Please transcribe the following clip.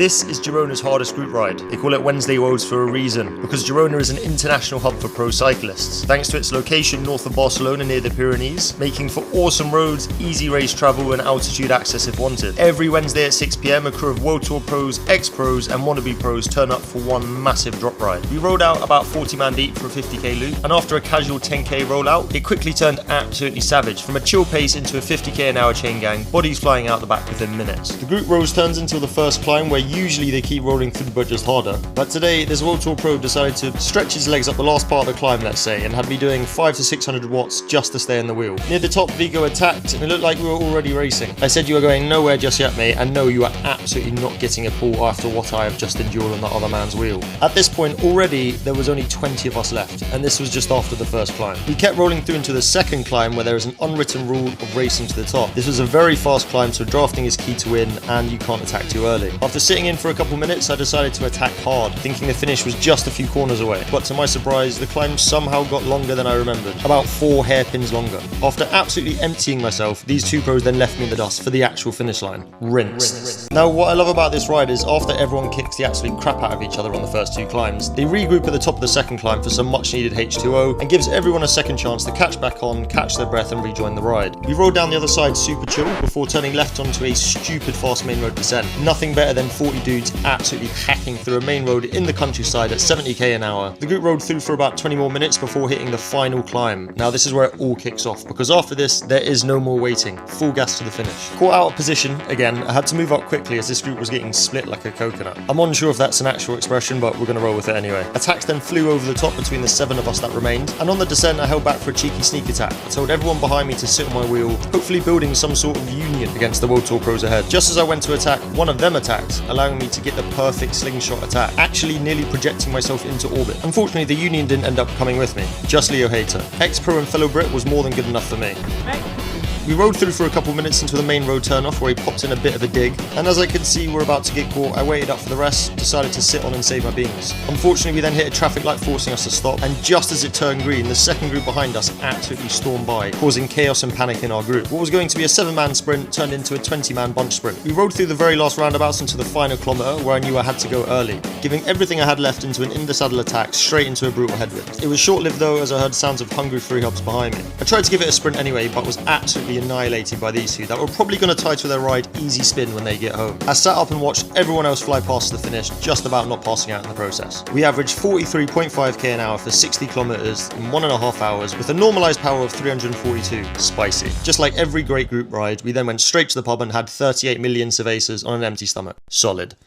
This is Girona's hardest group ride. They call it Wednesday Woes for a reason, because Girona is an international hub for pro cyclists, thanks to its location north of Barcelona near the Pyrenees, making for awesome roads, easy race travel and altitude access if wanted. Every Wednesday at 6 PM, a crew of World Tour pros, ex-pros and wannabe pros turn up for one massive drop ride. We rode out about 40 man deep for a 50k loop, and after a casual 10k rollout, it quickly turned absolutely savage, from a chill pace into a 50k an hour chain gang, bodies flying out the back within minutes. The group rows turns until the first climb, where usually they keep rolling through but just harder. But today, this World Tour pro decided to stretch his legs up the last part of the climb, let's say, and had me doing 500 to 600 watts just to stay in the wheel. Near the top, Vigo attacked, and it looked like we were already racing. I said, "You are going nowhere just yet, mate, and no, you are absolutely not getting a pull after what I have just endured on that other man's wheel." At this point, already, there was only 20 of us left, and this was just after the first climb. We kept rolling through into the second climb, where there is an unwritten rule of racing to the top. This was a very fast climb, so drafting is key to win, and you can't attack too early. After sitting in for a couple minutes, I decided to attack hard, thinking the finish was just a few corners away. But to my surprise, the climb somehow got longer than I remembered, about 4 hairpins longer. After absolutely emptying myself, these two pros then left me in the dust for the actual finish line. Rinsed. Now, what I love about this ride is after everyone kicks the absolute crap out of each other on the first 2 climbs, they regroup at the top of the second climb for some much needed H2O, and gives everyone a second chance to catch back on, catch their breath and rejoin the ride. We rode down the other side super chill before turning left onto a stupid fast main road descent. Nothing better than 40 dudes absolutely hacking through a main road in the countryside at 70k an hour. The group rode through for about 20 more minutes before hitting the final climb. Now this is where it all kicks off, because after this there is no more waiting, full gas to the finish. Caught out of position again, I had to move up quickly as this group was getting split like a coconut. I'm unsure if that's an actual expression, but we're going to roll with it anyway. Attacks then flew over the top between the 7 of us that remained, and on the descent I held back for a cheeky sneak attack. I told everyone behind me to sit on my wheel, hopefully building some sort of union against the World Tour pros ahead. Just as I went to attack, one of them attacked, allowing me to get the perfect slingshot attack, actually nearly projecting myself into orbit. Unfortunately, the union didn't end up coming with me, just Leo Hayter. Ex-pro and fellow Brit was more than good enough for me. We rode through for a couple minutes into the main road turnoff, where he popped in a bit of a dig, and as I could see we're about to get caught, I waited up for the rest, decided to sit on and save my beans. Unfortunately, we then hit a traffic light forcing us to stop, and just as it turned green, the second group behind us absolutely stormed by, causing chaos and panic in our group. What was going to be a 7-man sprint turned into a 20-man bunch sprint. We rode through the very last roundabouts into the final kilometre, where I knew I had to go early, giving everything I had left into an in-the-saddle attack straight into a brutal headwind. It was short-lived though, as I heard sounds of hungry free hubs behind me. I tried to give it a sprint anyway, but was absolutely annihilated by these two that were probably going to title their ride easy spin when they get home. I sat up and watched everyone else fly past the finish, just about not passing out in the process. We averaged 43.5k an hour for 60 kilometers in 1.5 hours with a normalized power of 342. Spicy. Just like every great group ride, we then went straight to the pub and had 38 million cervezas on an empty stomach. Solid.